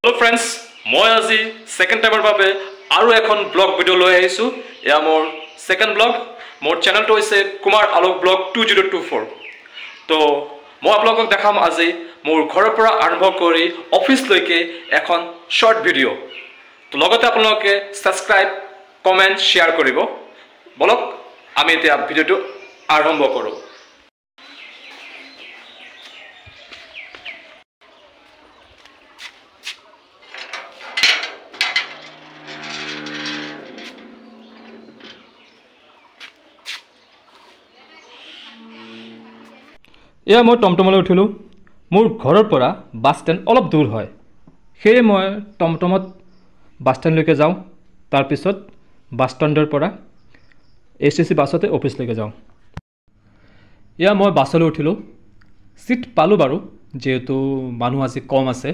Hello friends, মই আজি second টাইমৰ বাবে আৰু এখন ব্লগ ভিডিও লৈ আহিছো। এয়া মোৰ সেকেন্ড ব্লগ। মোৰ চেনেলটো হৈছে কুমাৰ আলোক ব্লগ 2024। তো মই আপোনালোকক দেখাম আজি মোৰ ঘৰৰ পৰা আৰম্ভ কৰি অফিচ লৈকে এখন শৰ্ট ভিডিও। তো লগতে আপোনালোকে সাবস্ক্ৰাইব, কমেন্ট, শেয়াৰ কৰিব। বলক আমি এতিয়া ভিডিওটো আৰম্ভ কৰো। এয়া মই টমটমলৈ উঠিলোঁ। মোৰ ঘৰৰ পৰা বাছ ষ্টেণ্ড অলপ দূৰ হয়, সেয়ে মই টমটমত বাছ ষ্টেণ্ডলৈকে যাওঁ। তাৰপিছত বাছ ষ্টেণ্ডৰ পৰা ACC বাছতে অফিচলৈকে যাওঁ। এয়া মই বাছলৈ উঠিলোঁ। চিট পালোঁ বাৰু, যিহেতু মানুহ আজি কম আছে।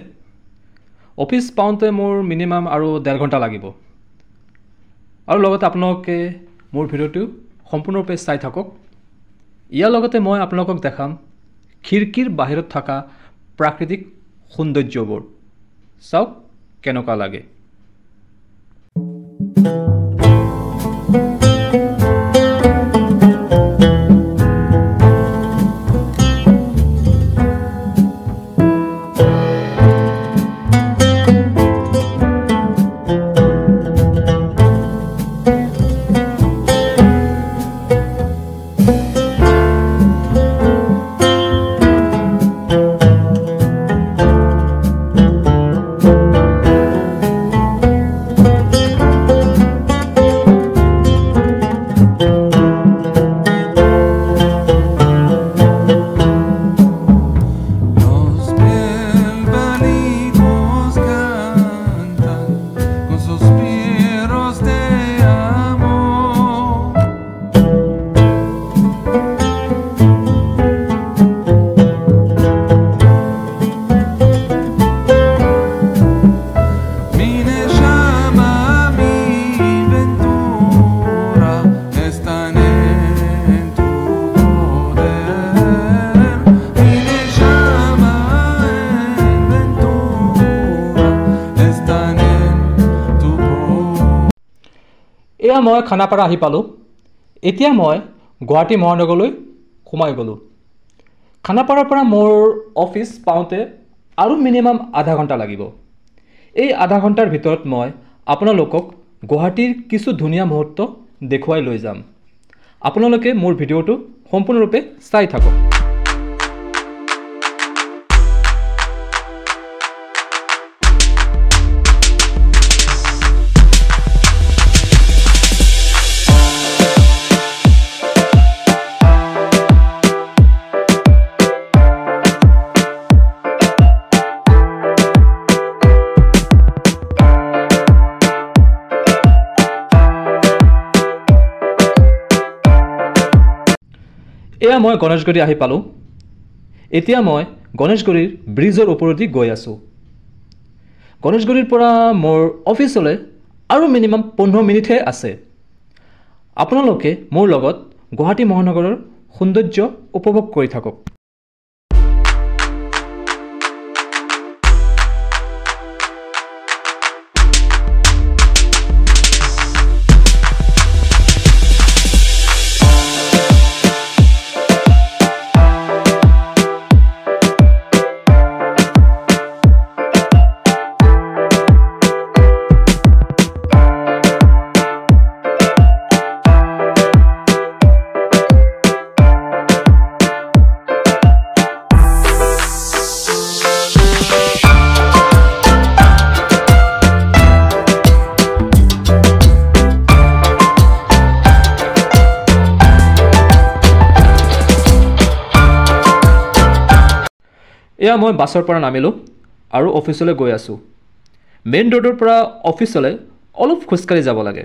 অফিচ পাওঁতে মোৰ মিনিমাম আৰু 1.5 ঘণ্টা লাগিব। আৰু লগতে আপোনালোকে মোৰ ভিডিঅ'টো সম্পূৰ্ণৰূপে চাই থাকক। ইয়াৰ লগতে মই আপোনালোকক দেখাম খিৰিকীৰ বাহিৰত থকা প্ৰাকৃতিক সৌন্দৰ্যবোৰ। চাওক কেনেকুৱা লাগে। এয়া মই খানাপাৰা আহি পালোঁ। এতিয়া মই গুৱাহাটী মহানগৰলৈ সোমাই গ'লোঁ। খানাপাৰাৰ পৰা মোৰ অফিচ পাওঁতে আৰু মিনিমাম 1/2 ঘণ্টা লাগিব। এই 1/2 ঘণ্টাৰ ভিতৰত মই আপোনালোকক গুৱাহাটীৰ কিছু ধুনীয়া মুহূৰ্ত দেখুৱাই লৈ যাম। আপোনালোকে মোৰ ভিডিঅ'টো সম্পূৰ্ণৰূপে চাই থাকক। এয়া মই গণেশগুৰি আহি পালোঁ। এতিয়া মই গণেশগুৰিৰ ব্ৰিজৰ ওপৰেদি গৈ আছোঁ। গণেশগুৰিৰ পৰা মোৰ অফিচলৈ আৰু মিনিমাম 15 মিনিটহে আছে। আপোনালোকে মোৰ লগত গুৱাহাটী মহানগৰৰ সৌন্দৰ্য উপভোগ কৰি থাকক। এয়া মই বাছৰ পৰা নামিলোঁ আৰু অফিচলৈ গৈ আছোঁ। মেইন ৰোডৰ পৰা অফিচলৈ অলপ খোজকাঢ়ি যাব লাগে।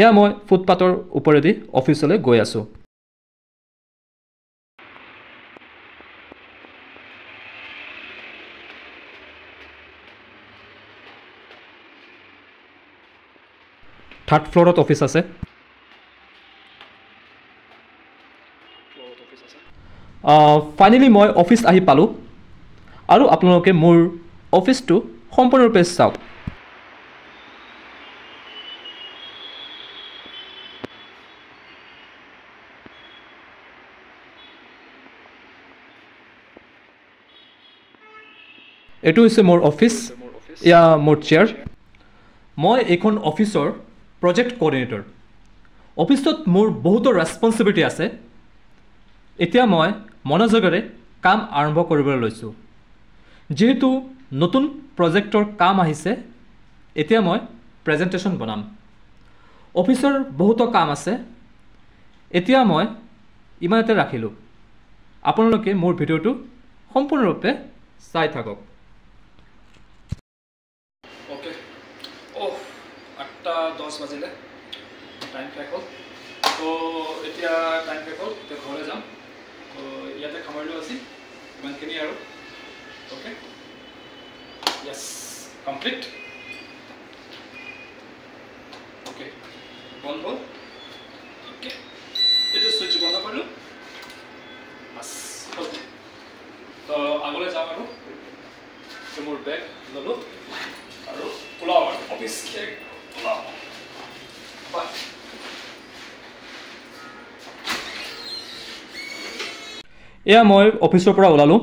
এয়া মই ফুটপাথৰ ওপৰেদি অফিচলৈ গৈ আছোঁ। থাৰ্ড ফ্ল'ৰত অফিচ আছে। ফাইনেলি মই অফিচ আহি পালোঁ আৰু আপোনালোকে মোৰ অফিচটো সম্পূৰ্ণৰূপে চাওক। এইটো হৈছে মোৰ অফিচ, এয়া মোৰ চেয়াৰ। মই এইখন অফিচৰ প্ৰজেক্ট কোঅৰ্ডিনেটৰ। অফিচত মোৰ বহুতো ৰেছপনচিবিলিটি আছে। এতিয়া মই মনোযোগেৰে কাম আৰম্ভ কৰিবলৈ লৈছোঁ। যিহেতু নতুন প্ৰজেক্টৰ কাম আহিছে, এতিয়া মই প্ৰেজেণ্টেশ্যন বনাম। অফিচৰ বহুতো কাম আছে। এতিয়া মই ইমানতে ৰাখিলোঁ। আপোনালোকে মোৰ ভিডিঅ'টো সম্পূৰ্ণৰূপে চাই থাকক। অ'কে, 8:10 বাজিলে, টাইম শেষ হ'ল। তো এতিয়া টাইম শেষ হ'ল, এতিয়া ঘৰলৈ যাম। তো ইয়াতে সামৰিলোঁ আছিল ইমানখিনি আৰু। অ'কে, য়েছ, কমপ্লিট। অ'কে, বন্ধ হ'ল। অ'কে, এইটো চুইচ বন্ধ কৰিলোঁ, বাছ হ'ল। তো আগলৈ যাম আৰু। মোৰ বেগ ল'লোঁ আৰু ওলাওঁ আৰু অফিচ ওলাওঁ। এয়া মই অফিচৰ পৰা ওলালোঁ।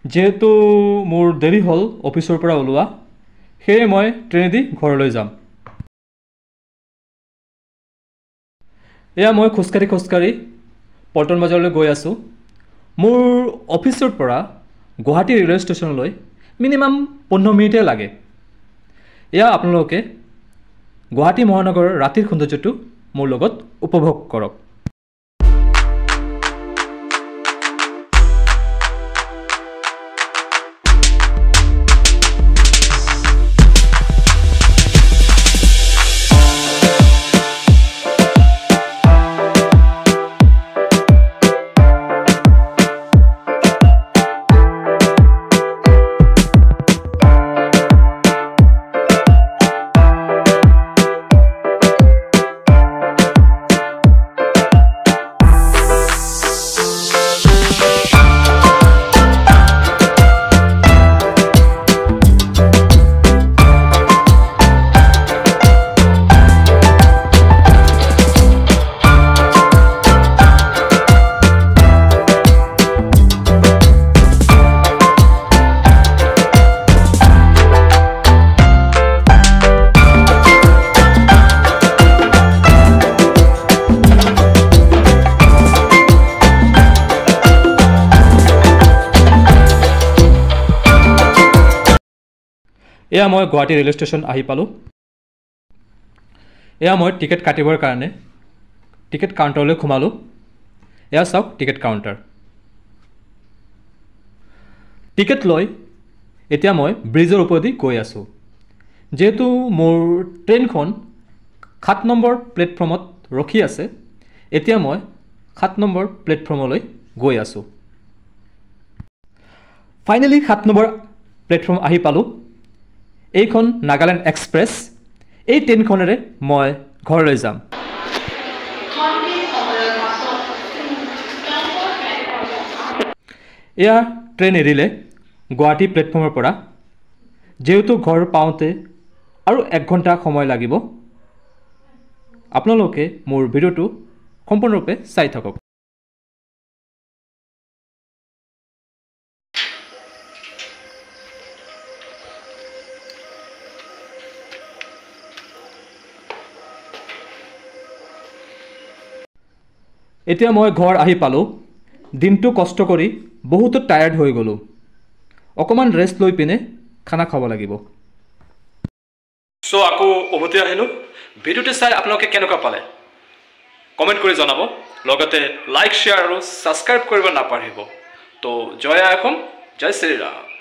যিহেতু মোৰ দেৰি হ'ল অফিচৰ পৰা ওলোৱা, সেয়ে মই ট্ৰেইনেদি ঘৰলৈ যাম। এয়া মই খোজকাঢ়ি পল্টন বজাৰলৈ গৈ আছোঁ। মোৰ অফিচৰ পৰা গুৱাহাটী ৰেলৱে ষ্টেচনলৈ মিনিমাম 15 মিনিটে লাগে। এয়া আপোনালোকে গুৱাহাটী মহানগৰৰ ৰাতিৰ সৌন্দৰ্যটো মোৰ লগত উপভোগ কৰক। এয়া মই গুৱাহাটী ৰেলৱে ষ্টেচন আহি পালোঁ। এয়া মই টিকেট কাটিবৰ কাৰণে টিকেট কাউণ্টাৰলৈ সোমালোঁ। এয়া চাওক টিকেট কাউণ্টাৰ। টিকেট লৈ এতিয়া মই ব্ৰিজৰ ওপৰেদি গৈ আছোঁ। যিহেতু মোৰ ট্ৰেইনখন 7 নম্বৰ প্লেটফৰ্মত ৰখি আছে, এতিয়া মই 7 নম্বৰ প্লেটফৰ্মলৈ গৈ আছোঁ। ফাইনেলি 7 নম্বৰ প্লেটফৰ্ম আহি পালোঁ। এইখন নাগালেণ্ড এক্সপ্ৰেছ। এই ট্ৰেইনখনেৰে মই ঘৰলৈ যাম। এয়া ট্ৰেইন এৰিলে গুৱাহাটী প্লেটফৰ্মৰ পৰা। যেহেতু ঘৰ পাওঁতে আৰু 1 ঘণ্টা সময় লাগিব, আপোনালোকে মোৰ ভিডিঅ'টো সম্পূৰ্ণৰূপে চাই থাকক। এতিয়া মই ঘৰ আহি পালোঁ। দিনটো কষ্ট কৰি বহুতো টায়াৰ্ড হৈ গ'লোঁ। অকণমান ৰেষ্ট লৈ পিনে খানা খাব লাগিব। চ' আকৌ উভতি আহিলোঁ। ভিডিঅ'টো চাই আপোনালোকে কেনেকুৱা পালে কমেণ্ট কৰি জনাব। লগতে লাইক, শ্বেয়াৰ আৰু ছাবস্ক্ৰাইব কৰিব নাপাহৰিব। তো জয় আই অসম, জয় শ্ৰীৰাম।